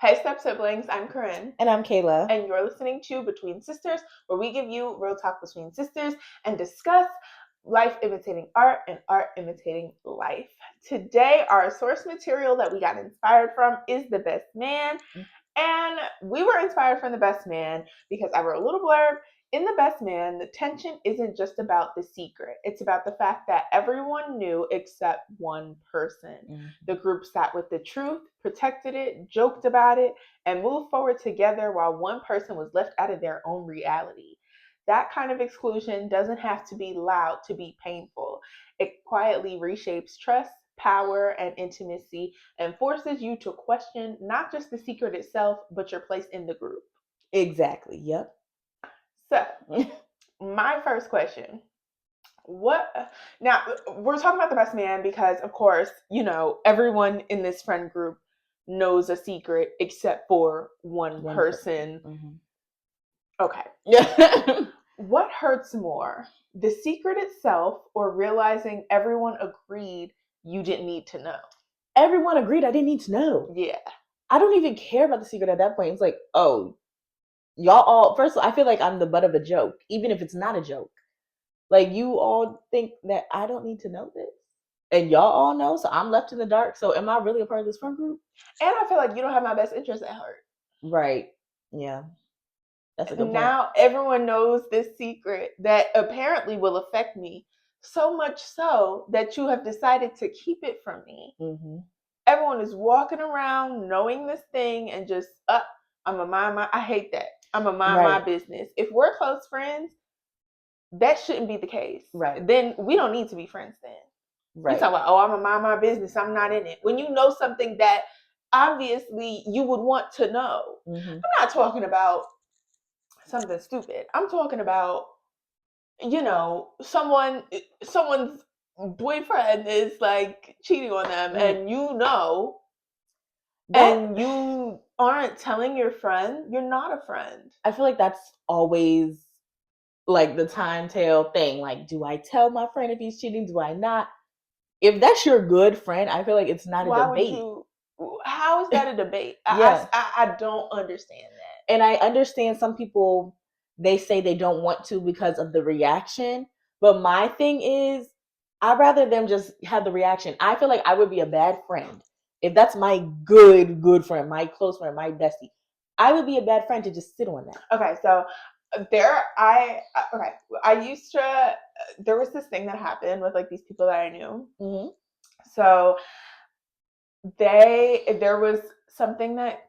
Hey, Step Siblings, I'm Corinne. And I'm Kayla. And you're listening to Between Sisters, where we give you real talk between sisters and discuss life imitating art and art imitating life. Today, our source material that we got inspired from is The Best Man. And we were inspired from The Best Man because I wrote a little blurb. In The Best Man, the tension isn't just about the secret. It's about the fact that everyone knew except one person. Mm-hmm. The group sat with the truth, protected it, joked about it, and moved forward together while one person was left out of their own reality. That kind of exclusion doesn't have to be loud to be painful. It quietly reshapes trust, power, and intimacy and forces you to question not just the secret itself, but your place in the group. Exactly. Yep. So, my first question. Now we're talking about The Best Man because, of course, everyone in this friend group knows a secret except for one person. Mm-hmm. Okay. Yeah. What hurts more, the secret itself or realizing everyone agreed you didn't need to know? Everyone agreed I didn't need to know. Yeah. I don't even care about the secret at that point. It's like, oh, y'all all, first of all, I feel like I'm the butt of a joke, even if it's not a joke. Like, you all think that I don't need to know this. And y'all all know, so I'm left in the dark. So am I really a part of this friend group? And I feel like you don't have my best interest at heart. Right. Yeah. That's a good point. Now everyone knows this secret that apparently will affect me, so much so that you have decided to keep it from me. Mm-hmm. Everyone is walking around knowing this thing and just, I'm a mind my, I hate that. I'm a mind my business. If we're close friends, that shouldn't be the case. Right. Then we don't need to be friends then. Right. You talk about, I'm a mind my business. I'm not in it. When you know something that obviously you would want to know. Mm-hmm. I'm not talking about something stupid. I'm talking about, someone's boyfriend is like cheating on them, and and you aren't telling your friend, you're not a friend. I feel like that's always like the time tell thing. Like, do I tell my friend if he's cheating? Do I not? If that's your good friend, I feel like it's not a debate. How is that a debate? Yeah. I don't understand that. And I understand some people, they say they don't want to because of the reaction. But my thing is, I'd rather them just have the reaction. I feel like I would be a bad friend. If that's my good friend, my close friend, my bestie, I would be a bad friend to just sit on that. Okay, so I used to, there was this thing that happened with like these people that I knew. Mm-hmm. So there was something that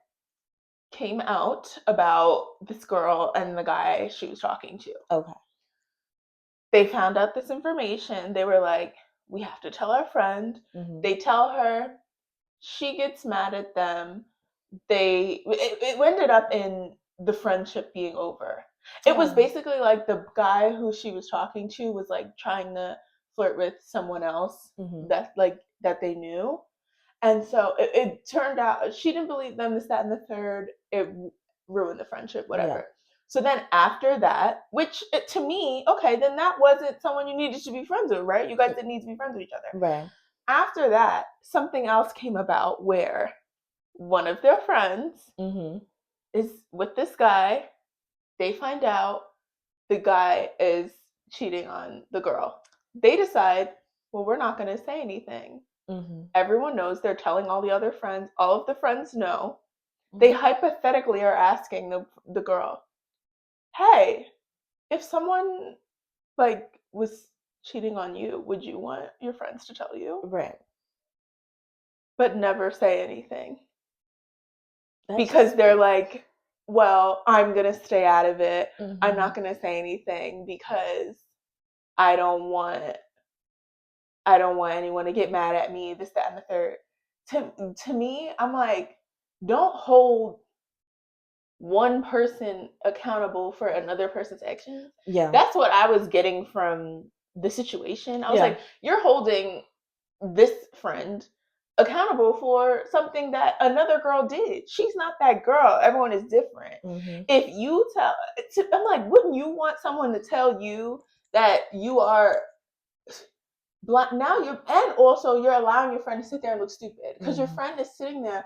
came out about this girl and the guy she was talking to. Okay. They found out this information. They were like, we have to tell our friend. Mm-hmm. They tell her. She gets mad at them. It ended up in the friendship being over. It was basically like the guy who she was talking to was like trying to flirt with someone else. Mm-hmm. that they knew. And so it turned out she didn't believe them, this, that, and the third. It ruined the friendship, whatever. Yeah. So then after that, which to me, okay, then that wasn't someone you needed to be friends with, right? You guys didn't need to be friends with each other. Right. After that, something else came about where one of their friends is with this guy. They find out the guy is cheating on the girl. They decide, well, we're not going to say anything. Mm-hmm. Everyone knows. They're telling all the other friends. All of the friends know. Mm-hmm. They hypothetically are asking the girl, hey, if someone like was cheating on you, would you want your friends to tell you? Right. But never say anything. Because they're like, well, I'm going to stay out of it. Mm-hmm. I'm not going to say anything because I don't want anyone to get mad at me, this, that, and the third. To me, I'm like, don't hold one person accountable for another person's actions. Yeah. That's what I was getting from the situation. I was like, you're holding this friend accountable for something that another girl did. She's not that girl. Everyone is different. Mm-hmm. If you I'm like, wouldn't you want someone to tell you that you are blind? Now and also you're allowing your friend to sit there and look stupid because your friend is sitting there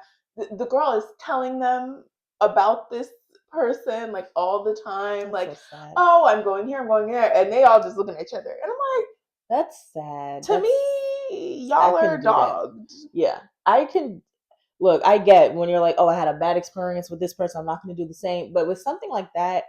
the girl is telling them about this person like all the time. That's like, so oh, I'm going here, I'm going there, and they all just looking at each other, and I'm like, that's sad. To me, y'all are dogged. Yeah, I can. Look, I get when you're like, oh, I had a bad experience with this person, I'm not going to do the same. But with something like that,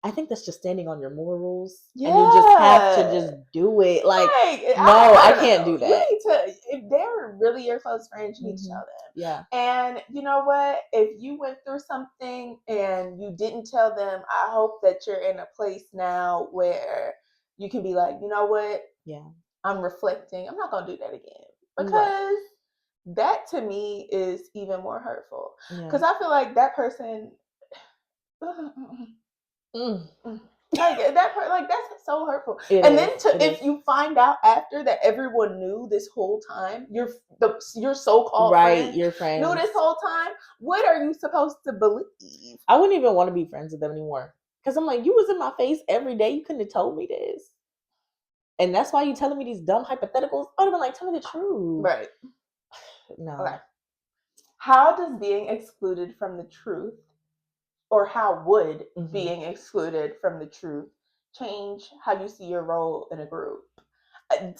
I think that's just standing on your morals, and you just have to just do it. Like, no, I can't do that. You need to, if they're really your close friends, you need to tell them. Yeah. And you know what? If you went through something and you didn't tell them, I hope that you're in a place now where you can be like, you know what? Yeah. I'm reflecting. I'm not going to do that again, because that to me is even more hurtful. Because I feel like that person. Like that part, like that's so hurtful. If you find out after that everyone knew this whole time, your so-called friend, your friend knew this whole time, what are you supposed to believe? I wouldn't even want to be friends with them anymore, because I'm like, you was in my face every day. You couldn't have told me this, and that's why you telling me these dumb hypotheticals. I would have been like, tell me the truth. Right. No. Okay. How does being excluded from the truth, or how would being excluded from the truth change how you see your role in a group?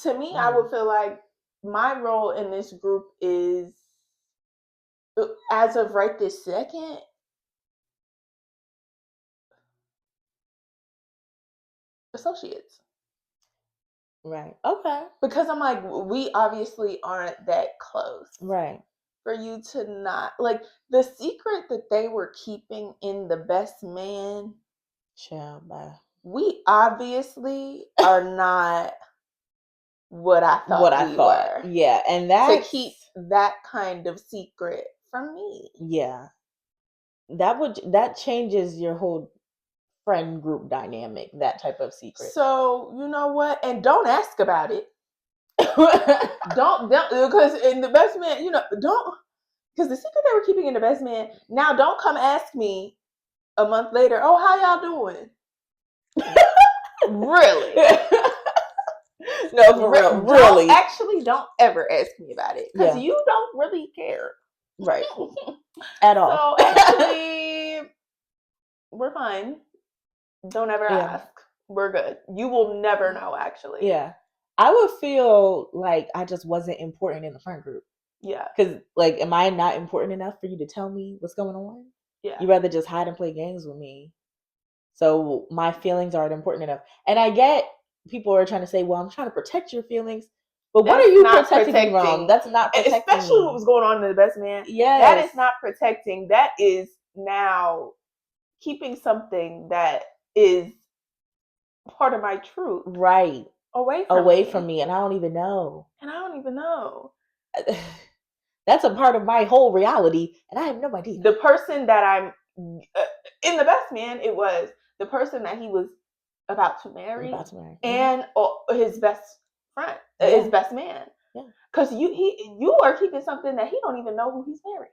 To me, I would feel like my role in this group is, as of right this second, associates. Right. Okay. Because I'm like, we obviously aren't that close. Right. For you to not, like, the secret that they were keeping in The Best Man. Child, bye. We obviously are not what I thought we were. Yeah, and that to keep that kind of secret from me. Yeah. That changes your whole friend group dynamic, that type of secret. So, you know what? And don't ask about it. don't because in The Best Man, don't, because the secret they were keeping in The Best Man, now don't come ask me a month later, oh, how y'all doing? Really? No, for real. Really. Actually, don't ever ask me about it, because you don't really care. Right. At all. So actually, we're fine. Don't ever ask. We're good. You will never know, actually. Yeah. I would feel like I just wasn't important in the friend group. Yeah. Because, like, am I not important enough for you to tell me what's going on? Yeah. You rather just hide and play games with me. So my feelings aren't important enough. And I get people are trying to say, well, I'm trying to protect your feelings. But what are you protecting me from? That's not protecting. Especially what was going on in The Best Man. Yes. That is not protecting. That is now keeping something that is part of my truth. Right. Away from me. And I don't even know. That's a part of my whole reality. And I have no idea. The person that I'm in The Best Man, it was the person that he was about to marry. And his best friend, his best man. Yeah. Because you are keeping something that he don't even know who he's marrying.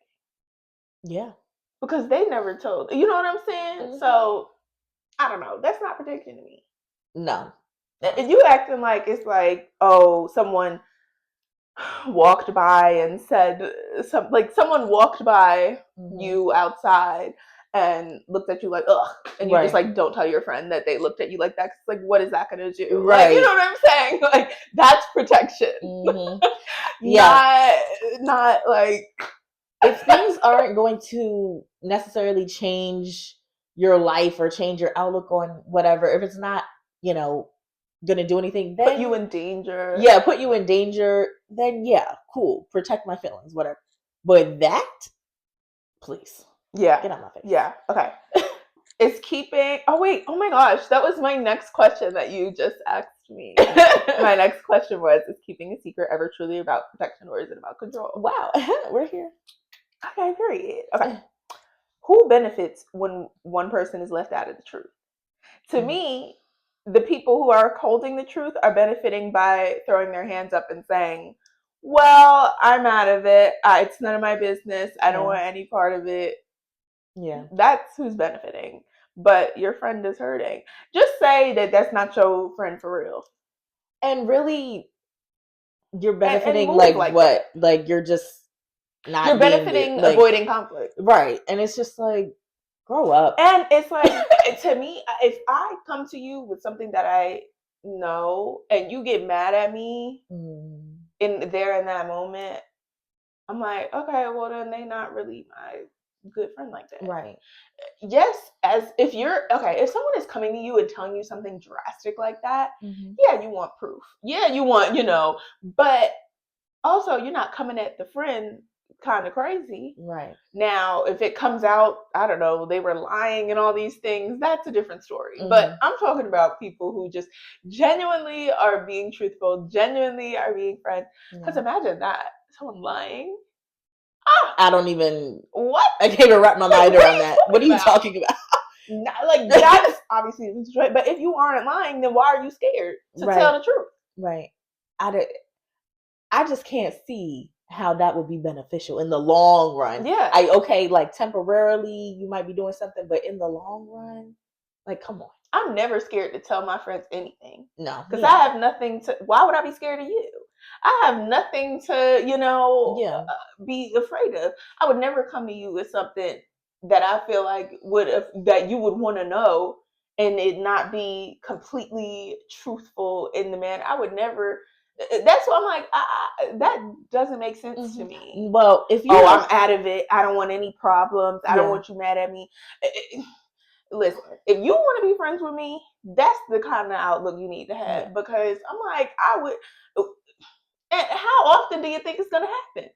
Yeah. Because they never told. You know what I'm saying? Mm-hmm. So I don't know. That's not protection to me. No. And you acting like it's like, oh, someone walked by and said someone walked by you outside and looked at you like, ugh, and you just like don't tell your friend that they looked at you like that. Cause like, what is that gonna do? Right. Like, you know what I'm saying? Like, that's protection. Mm-hmm. Yeah. Not like, if things aren't going to necessarily change your life or change your outlook on whatever, if it's not, gonna do anything, then put you in danger. Yeah, put you in danger. Then cool. Protect my feelings, whatever. But that, please, get out my face. Yeah. Okay. Is keeping. Oh wait. Oh my gosh, that was my next question that you just asked me. My next question was: is keeping a secret ever truly about protection, or is it about control? Wow, we're here. Okay. Period. Okay. Who benefits when one person is left out of the truth? To me, the people who are holding the truth are benefiting by throwing their hands up and saying, well, I'm out of it. It's none of my business. I don't want any part of it. Yeah. That's who's benefiting. But your friend is hurting. Just say that that's not your friend for real. And really, you're benefiting and like what? That. Like you're just not you're benefiting like, avoiding conflict. Right. And it's just like, grow up. And it's like, to me, if I come to you with something that I know and you get mad at me in that moment, I'm like, okay, well then they not really my good friend like that. Right. Yes, if someone is coming to you and telling you something drastic like that, yeah, you want proof. Yeah, you want, but also you're not coming at the friend kind of crazy. Right. Now, if it comes out, I don't know, they were lying and all these things, that's a different story. But I'm talking about people who just genuinely are being truthful, genuinely are being friends. Because imagine that, someone lying. I don't even. What? I can't even wrap my mind around that. What are you talking about? Like, that's obviously, but if you aren't lying, then why are you scared to tell the truth? Right. I just can't see how that would be beneficial in the long run. Yeah. Like temporarily you might be doing something, but in the long run, like, come on. I'm never scared to tell my friends anything. No. Because I have nothing to, why would I be scared of you? I have nothing to, be afraid of. I would never come to you with something that I feel like that you would want to know and it not be completely truthful in the manner. I would never. That's why I'm like, that doesn't make sense to me. Well, if you I'm out of it. I don't want any problems. I don't want you mad at me. Listen, if you want to be friends with me, that's the kind of outlook you need to have. Because I'm like, I would. And how often do you think it's going to happen?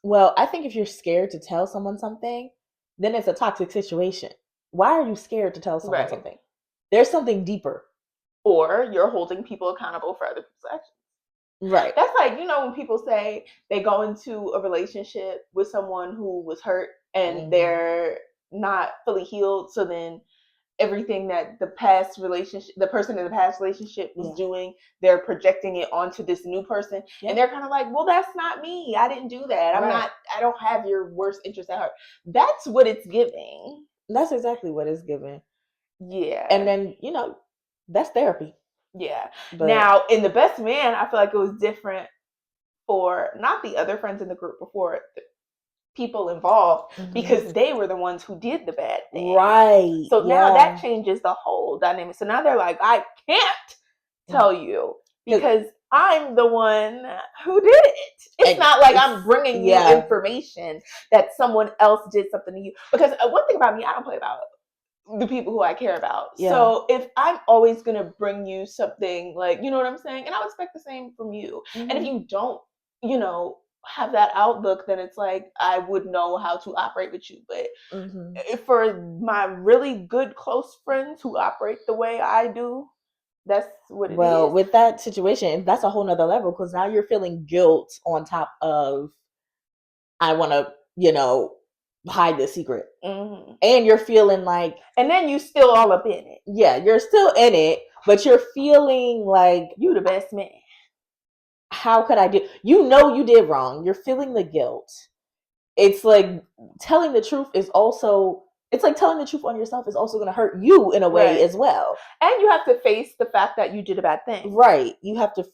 Well, I think if you're scared to tell someone something, then it's a toxic situation. Why are you scared to tell someone something? There's something deeper. Or you're holding people accountable for other people's actions. Right. That's like, when people say they go into a relationship with someone who was hurt and they're not fully healed. So then everything that the person in the past relationship was doing, they're projecting it onto this new person. And they're kind of like, well, that's not me. I didn't do that. I don't have your worst interest at heart. That's what it's giving. That's exactly what it's giving. Yeah. And then, that's therapy. Yeah. But now, in The Best Man, I feel like it was different for not the other friends in the group, before the people involved, because they were the ones who did the bad thing. Right. So now that changes the whole dynamic. So now they're like, I can't tell you because I'm the one who did it. It's not like I'm bringing you information that someone else did something to you. Because one thing about me, I don't play about the people who I care about. Yeah. So if I'm always going to bring you something, like, you know what I'm saying? And I'll expect the same from you. And if you don't, have that outlook, then it's like, I would know how to operate with you. But for my really good, close friends who operate the way I do, that's what it is. Well, with that situation, that's a whole nother level, because now you're feeling guilt on top of, I want to, hide the secret. And you're feeling like, and then you still all up in it. Yeah, you're still in it, but you're feeling like you the best man. How could I do? You did wrong. You're feeling the guilt. It's like telling the truth is also. It's like telling the truth on yourself is also going to hurt you in a way as well. And you have to face the fact that you did a bad thing. Right. You have to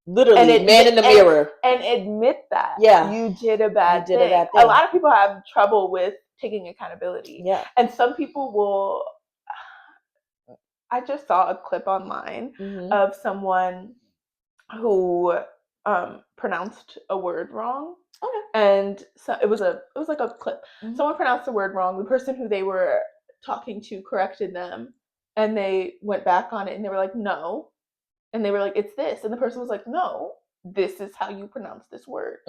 literally man in the mirror and admit that you did a bad thing. A lot of people have trouble with taking accountability. Yeah. And some people will. I just saw a clip online of someone who pronounced a word wrong. Okay. And so it was like a clip. Someone pronounced the word wrong. The person who they were talking to corrected them, and they went back on it and they were like, no. And they were like, it's this. And the person was like, no, this is how you pronounce this word.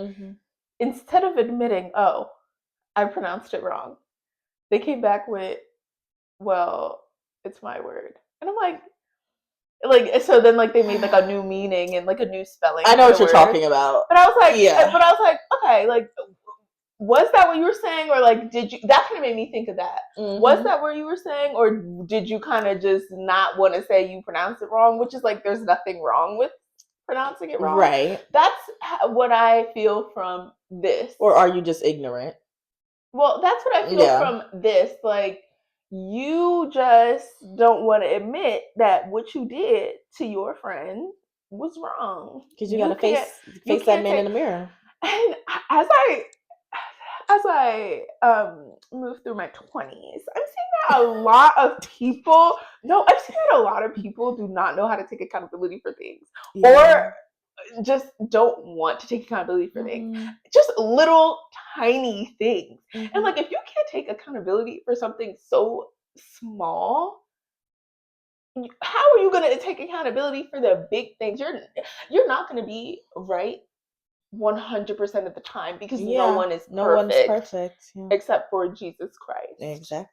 Instead of admitting, oh, I pronounced it wrong, they came back with, well, it's my word. And I'm like, so then they made a new meaning and a new spelling. I know what you're talking about. But I was like, okay, was that what you were saying? Or did you, that kind of made me think of that. Was that what you were saying? Or did you kind of just not want to say you pronounced it wrong? Which is there's nothing wrong with pronouncing it wrong. Right. That's what I feel from this. Or are you just ignorant? Well, that's what I feel from this. You just don't want to admit that what you did to your friend was wrong. Because you got to face that man in the mirror. And as I move through my 20s, I'm seeing that a lot of people. No, I'm seeing that a lot of people do not know how to take accountability for things, or just don't want to take accountability for things. Just little tiny things. And like, if you can't take accountability for something so small, how are you going to take accountability for the big things? You're not going to be right 100% of the time, because no one is perfect except for Jesus Christ. Exactly.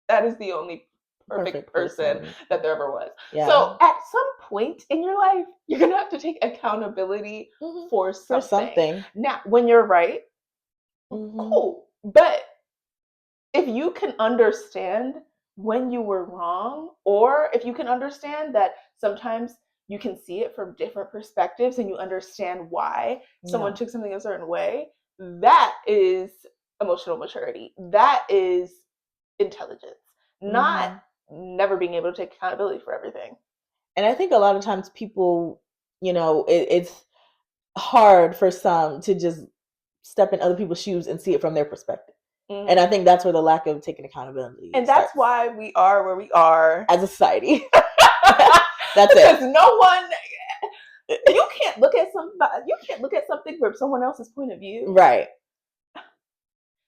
That is the only perfect person that there ever was. Yeah. So at some point in your life, you're going to have to take accountability for something. Now, when you're right, cool. But if you can understand when you were wrong, or if you can understand that sometimes you can see it from different perspectives and you understand why someone took something a certain way, that is emotional maturity. That is intelligence. Not never being able to take accountability for everything. And I think a lot of times people, it's hard for some to just step in other people's shoes and see it from their perspective. And I think that's where the lack of taking accountability and starts. That's why we are where we are as a society. That's because no one, you can't look at something from someone else's point of view. Right.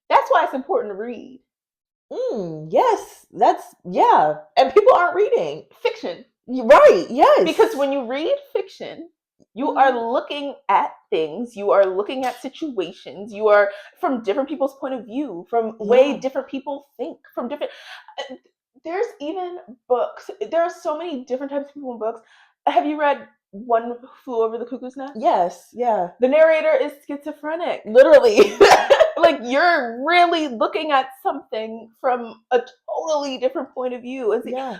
That's why it's important to read. Yes, and people aren't reading fiction. Right, yes. Because when you read fiction, you are looking at things, you are looking at situations, you are from different people's point of view, from way different people think, from different, there's even books, there are so many different types of people in books. Have you read One Flew Over the Cuckoo's Nest? Yes, yeah. The narrator is schizophrenic. Literally. Like, you're really looking at something from a totally different point of view.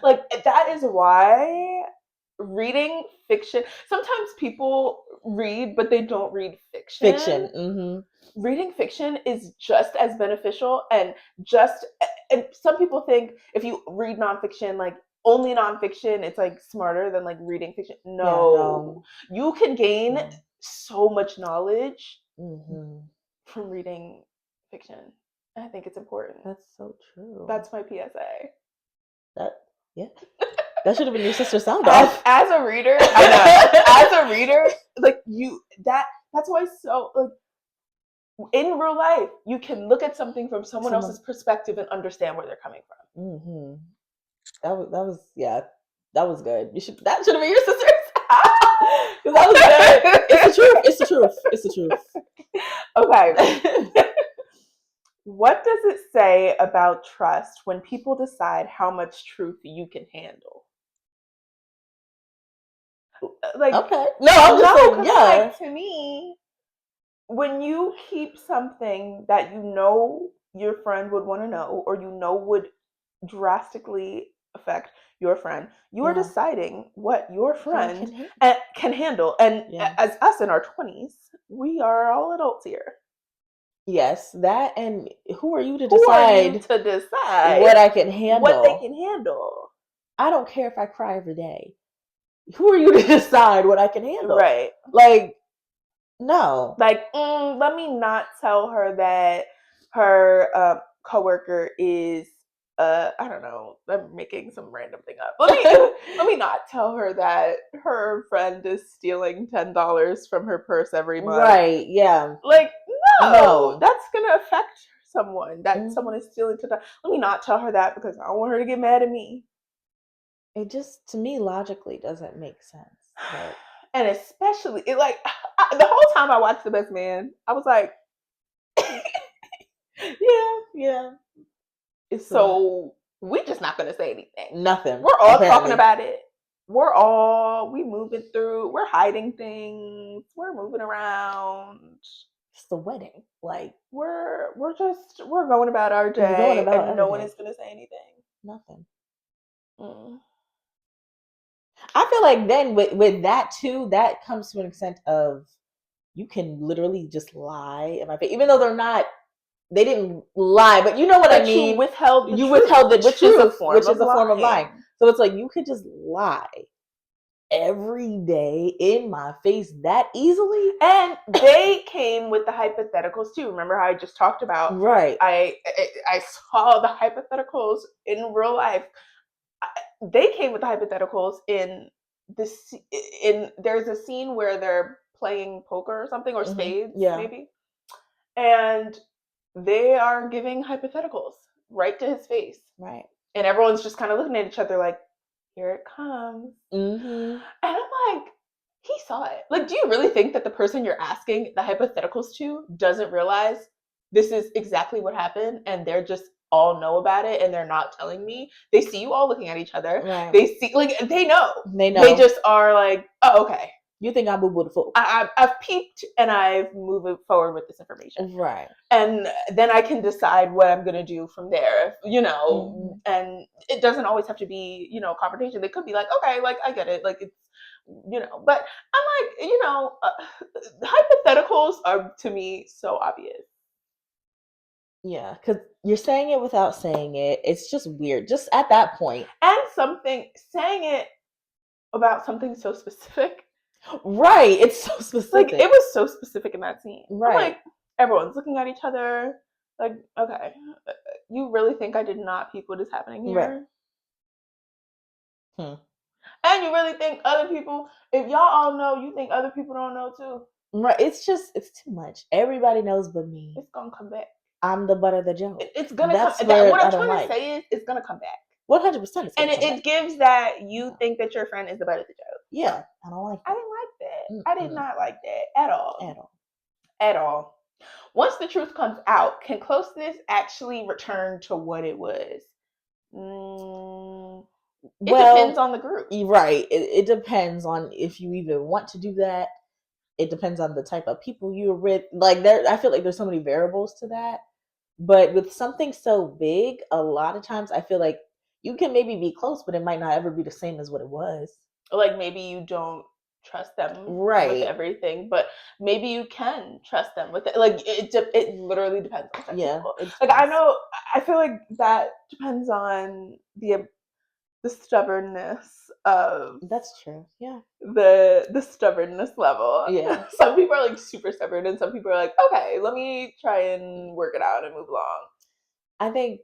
Like, that is why reading fiction, sometimes people read, but they don't read fiction. Reading fiction is just as beneficial, and some people think if you read nonfiction, like only nonfiction, it's like smarter than like reading fiction. No. You can gain so much knowledge from reading fiction. I think it's important. That's so true. That's my PSA. That should have been your sister's sound off. As a reader, I know. As a reader, like that's why so like in real life, you can look at something from someone else's perspective and understand where they're coming from. That was good. That should have been your sister's. Because that was good. It's the truth. Okay. What does it say about trust when people decide how much truth you can handle? Like, okay. No, I'm just saying, like, to me, when you keep something that you know your friend would want to know, or you know would drastically affect your friend, you are deciding what your friend can handle. And as us in our 20s, we are all adults here. Yes, that, and who are you to decide what I can handle? What they can handle. I don't care if I cry every day. Who are you to decide what I can handle? Right. Like, no. Like, let me not tell her that her coworker is I don't know, I'm making some random thing up. Let me not tell her that her friend is stealing $10 from her purse every month. Right, yeah. Like, no. That's gonna affect someone. That someone is stealing $10. Let me not tell her that, because I don't want her to get mad at me. It just, to me, logically doesn't make sense. But... And especially, the whole time I watched The Best Man, I was like, yeah. So we're just not going to say anything. Nothing. We're all talking about it. We moving through. We're hiding things. We're moving around. It's the wedding. Like, we're going about our day, and no one is going to say anything. Nothing. I feel like then with that too, that comes to an extent of you can literally just lie in my face, even though they didn't lie, but you know what I mean. You withheld the truth, which is a form of lying. So it's like you could just lie every day in my face that easily. And they came with the hypotheticals too. Remember how I just talked about? Right. I saw the hypotheticals in real life. They came with the hypotheticals in this. In there's a scene where they're playing poker or something, or spades, maybe, and they are giving hypotheticals right to his face. Right. And everyone's just kind of looking at each other like, here it comes. Mm-hmm. And I'm like, he saw it. Like, do you really think that the person you're asking the hypotheticals to doesn't realize this is exactly what happened and they're just all know about it and they're not telling me? They see you all looking at each other. Right. They see, like, they know. They know. They just are like, oh, okay. You think I'm boo the fool? I've peeped and I've moved forward with this information. Right. And then I can decide what I'm going to do from there, you know, and it doesn't always have to be, you know, confrontation. They could be like, okay, like, I get it. Like, it's, you know, but I'm like, you know, hypotheticals are to me so obvious. Yeah, because you're saying it without saying it. It's just weird, just at that point. And saying it about something so specific. Right, it's so specific. Like, it was so specific in that scene. Right. I'm like, everyone's looking at each other. Like, okay, you really think I did not peep what is happening here? Right. And you really think other people, if y'all all know, you think other people don't know too? Right, it's too much. Everybody knows but me. It's gonna come back. I'm the butt of the joke. It's gonna come back. What I'm trying to say is, it's gonna come back. 100%. And it gives that you think that your friend is the butt of the joke. Yeah, I don't like that. I didn't like that. I did not like that at all. At all. At all. Once the truth comes out, can closeness actually return to what it was? It depends on the group. Right. It depends on if you even want to do that. It depends on the type of people you're with. Like, I feel like there's so many variables to that. But with something so big, a lot of times I feel like you can maybe be close, but it might not ever be the same as what it was. Like, maybe you don't trust them with everything, but maybe you can trust them with it. Like, it literally depends on some people. Like, I feel like that depends on the stubbornness of. That's true. Yeah. The stubbornness level. Yeah. Some people are like super stubborn and some people are like, okay, let me try and work it out and move along. I think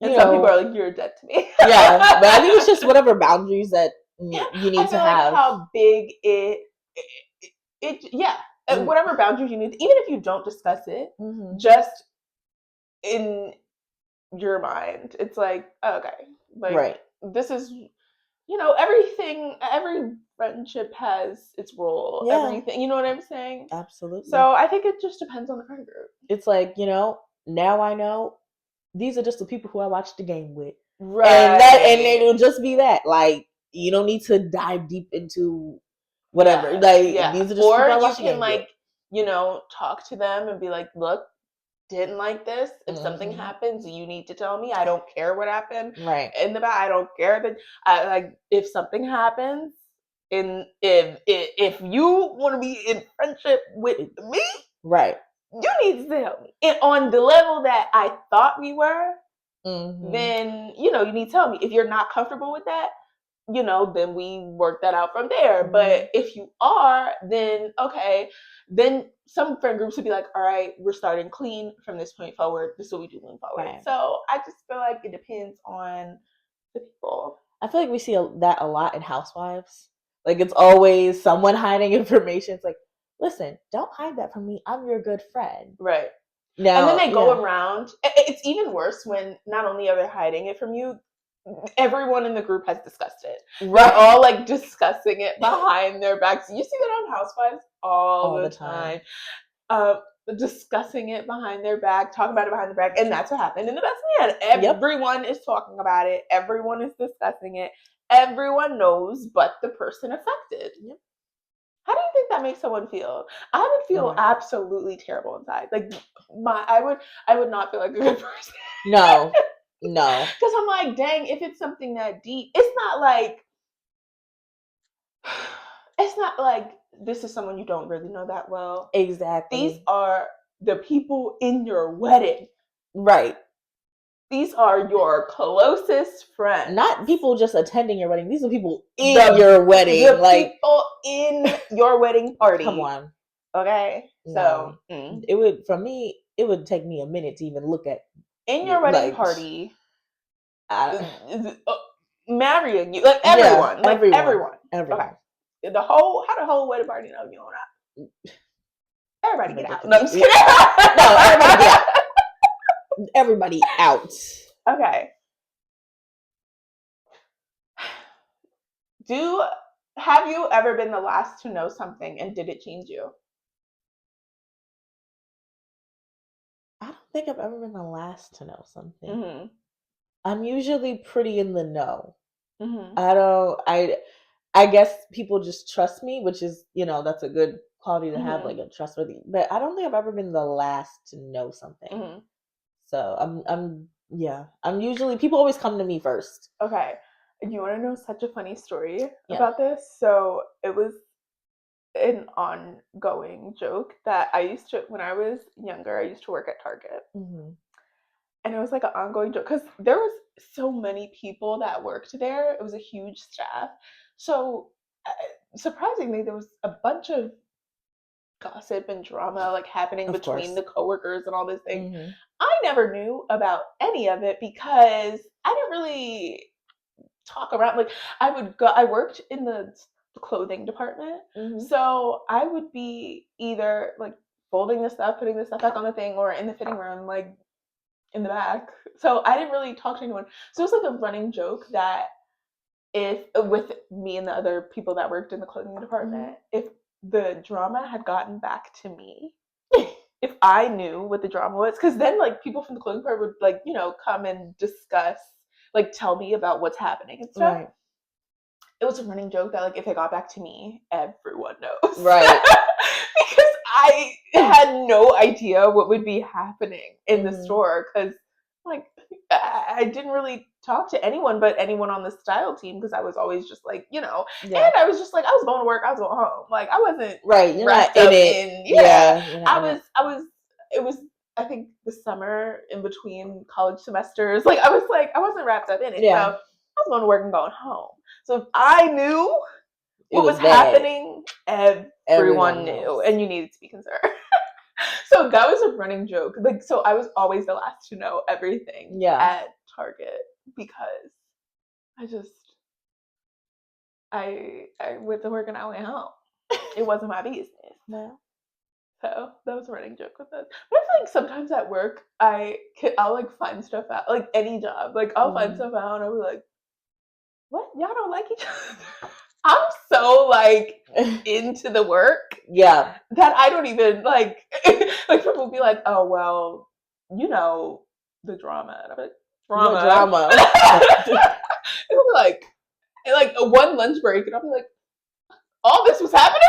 some people are like, you're dead to me. Yeah. But I think it's just whatever boundaries that you need to have. Like how big whatever boundaries you need, even if you don't discuss it, just in your mind, it's like, okay, like, this is, you know, every friendship has its role. Yeah. Everything, you know what I'm saying? Absolutely. So I think it just depends on the friend group. It's like, you know, now I know these are just the people who I watch the game with. Right. And it'll just be that. Like, you don't need to dive deep into whatever. Yeah. Like, these are just or people I you watch can the game like, with. You know, talk to them and be like, look, didn't like this. If something happens, you need to tell me. I don't care what happened. Right. In the back, I don't care that if something happens, if you want to be in friendship with me, right, you need to tell me. And on the level that I thought we were, then, you know, you need to tell me. If you're not comfortable with that, you know, then we work that out from there. But if you are, then okay, then some friend groups would be like, all right, we're starting clean from this point forward. This is what we do moving forward. Right. So I just feel like it depends on the people. I feel like we see that a lot in Housewives. Like, it's always someone hiding information. It's like, listen, don't hide that from me. I'm your good friend. Right. Now, and then they go around. It's even worse when not only are they hiding it from you, everyone in the group has discussed it. Right. They're all like discussing it behind their backs. You see that on Housewives all the time. Discussing it behind their back, talking about it behind their back, and that's what happened in The Best Man. Everyone is talking about it. Everyone is discussing it. Everyone knows but the person affected. Yep. How do you think that makes someone feel? I would feel absolutely terrible inside. Like I would not feel like a good person. No. Because I'm like, dang, if it's something that deep, it's not like this is someone you don't really know that well. Exactly. These are the people in your wedding. Right. These are your closest friends. Not people just attending your wedding. These are people in your wedding. The like people in your wedding party. Come on. Okay. No. So it would, for me, it would take me a minute to even look at in your wedding party. Marrying you, like everyone, everyone. Okay. How the whole wedding party know you or not? Everybody get out. No, I'm just kidding. No, everybody get out. Everybody out. Okay. Have you ever been the last to know something, and did it change you? I don't think I've ever been the last to know something. Mm-hmm. I'm usually pretty in the know. Mm-hmm. I guess people just trust me, which is, that's a good quality to have, like a trustworthy. But I don't think I've ever been the last to know something. Mm-hmm. So I'm usually, people always come to me first. Okay. You want to know such a funny story about this? So it was an ongoing joke that I used to, when I was younger, I used to work at Target. Mm-hmm. And it was like an ongoing joke because there was so many people that worked there. It was a huge staff. So surprisingly, there was a bunch of gossip and drama like happening between the coworkers and all these things. Mm-hmm. I never knew about any of it because I didn't really talk around. Like I worked in the clothing department. Mm-hmm. So I would be either like folding the stuff, putting the stuff back on the thing, or in the fitting room, like in the back. So I didn't really talk to anyone. So it was like a running joke that with me and the other people that worked in the clothing department, if the drama had gotten back to me, if I knew what the drama was, because then like people from the clothing department would like, come and discuss, like tell me about what's happening and stuff. Right. It was a running joke that like if it got back to me, everyone knows. Right. Because I had no idea what would be happening in the store because like I didn't really talk to anyone but anyone on the style team because I was always just like, and I was just like, I was going to work, I was going home. Like I wasn't you're not in it. It was I think the summer in between college semesters. Like I wasn't wrapped up in it. Yeah. So I was going to work and going home. So if I knew what was happening, everyone knew, and you needed to be concerned. So that was a running joke. Like, so I was always the last to know everything at Target because I went to work and I went home. It wasn't my business. No. So that was a running joke with us. But I feel like sometimes at work I'll like find stuff out, like any job. Like I'll find stuff out and I'll be like, what? Y'all don't like each other? I'm so like into the work, that I don't even like. Like people will be like, "Oh well, the drama." And I'm like, "Drama, what drama." It'll be like a one lunch break, and I'll be like, "All this was happening."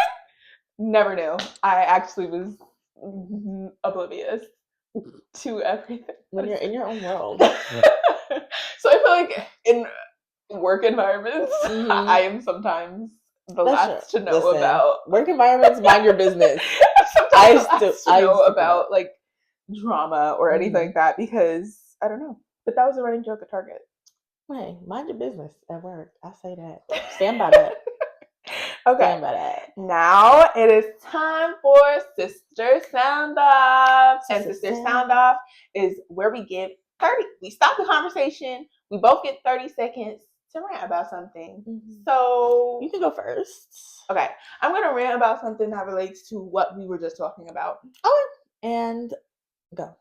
Never knew. I actually was oblivious to everything when you're in your own world. So I feel like in work environments, I am sometimes the last to know about work environments. Mind your business. I know about like drama or anything like that because I don't know. But that was a running joke at Target. Hey, mind your business at work. I say that. Stand by that. Okay. Stand by that. Now it is time for Sister Sound Off. And Sister Sound Off is where we give 30. We stop the conversation. We both get 30 seconds to rant about something. Mm-hmm. So you can go first. Okay. I'm going to rant about something that relates to what we were just talking about. Oh, and go.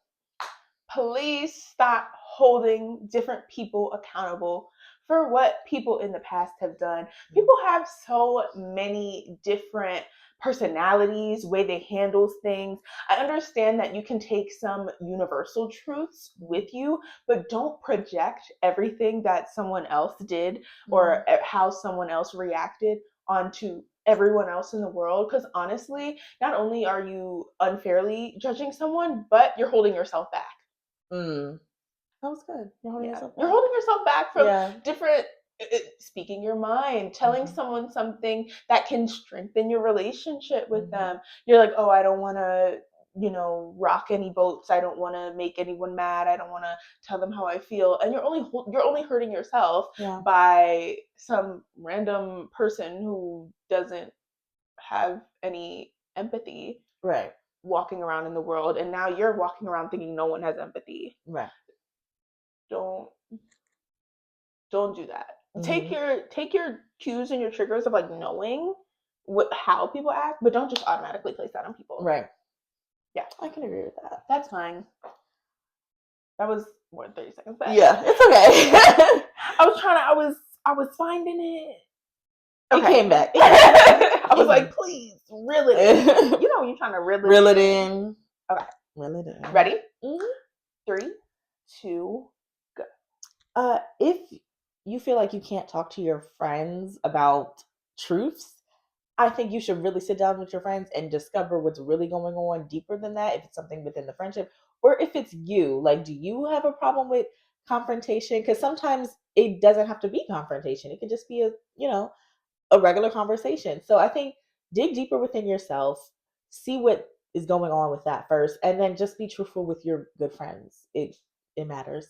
Please stop holding different people accountable for what people in the past have done. People have so many different personalities, way they handle things. I understand that you can take some universal truths with you, but don't project everything that someone else did or how someone else reacted onto everyone else in the world. Because honestly, not only are you unfairly judging someone, but you're holding yourself back. That was good. You're holding yourself back. You're holding yourself back from different speaking your mind, telling someone something that can strengthen your relationship with them. You're like, oh, I don't want to rock any boats. I don't want to make anyone mad. I don't want to tell them how I feel. And you're only hurting yourself by some random person who doesn't have any empathy. Right. Walking around in the world, and now you're walking around thinking no one has empathy. Right. Don't do that. Take your cues and your triggers of like knowing how people act, but don't just automatically place that on people. Right. Yeah, I can agree with that. That's fine. That was more than 30 seconds back. Yeah, it's okay. I was finding it. Okay. It came back. I was like, please, reel it in. You know when you're trying to reel it in. Okay. Reel it in. Ready? 3, 2, go. If you feel like you can't talk to your friends about truths, I think you should really sit down with your friends and discover what's really going on deeper than that. If it's something within the friendship, or if it's you, like, do you have a problem with confrontation? Because sometimes it doesn't have to be confrontation. It could just be a regular conversation. So I think dig deeper within yourself, see what is going on with that first, and then just be truthful with your good friends. It matters.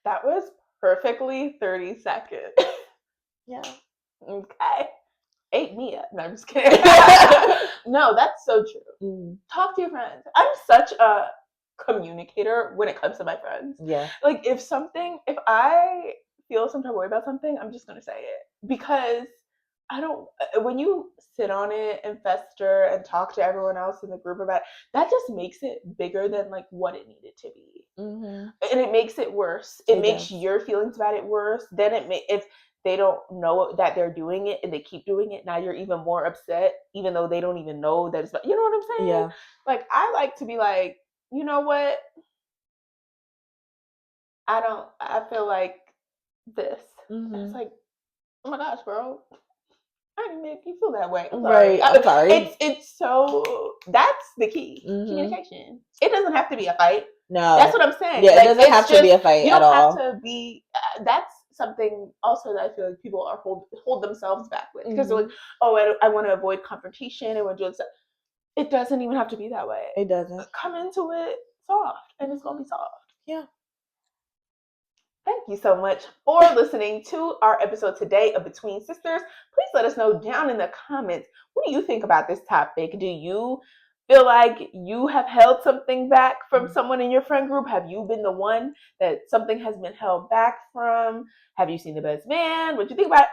That was perfectly 30 seconds. Yeah. Okay. Ate me up. No, I'm just kidding. No, that's so true. Talk to your friends. I'm such a communicator when it comes to my friends. Yeah. Like if I feel some type of way about something, I'm just gonna say it, because when you sit on it and fester and talk to everyone else in the group about it, that just makes it bigger than like what it needed to be. And it makes it worse. It makes your feelings about it worse. Then if they don't know that they're doing it and they keep doing it, now you're even more upset, even though they don't even know that it's, you know what I'm saying? Yeah. Like I like to be like, you know what? I feel like this. It's like, oh my gosh, bro. I didn't make you feel that way. I'm sorry. Right. I'm sorry. It's so, that's the key. Communication. It doesn't have to be a fight. No. That's what I'm saying. Yeah, like, it doesn't have to be a fight at all. You don't have to be, that's something also that I feel like people are hold themselves back with. Because they're like, oh, I want to avoid confrontation. I want to do this. It doesn't even have to be that way. It doesn't. Come into it soft, and it's going to be soft. Yeah. Thank you so much for listening to our episode today of Between Sisters. Please let us know down in the comments, what do you think about this topic? Do you feel like you have held something back from someone in your friend group? Have you been the one that something has been held back from? Have you seen The Best Man? What do you think about it?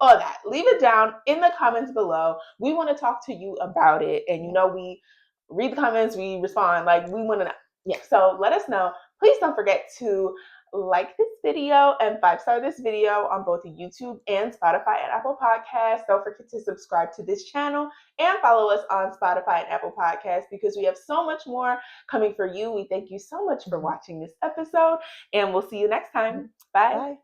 All that. Leave it down in the comments below. We want to talk to you about it. And we read the comments, we respond. Like, we want to know. Yeah. So let us know. Please don't forget to like this video and 5-star this video on both YouTube and Spotify and Apple Podcasts. Don't forget to subscribe to this channel and follow us on Spotify and Apple Podcasts, because we have so much more coming for you. We thank you so much for watching this episode, and we'll see you next time. Bye.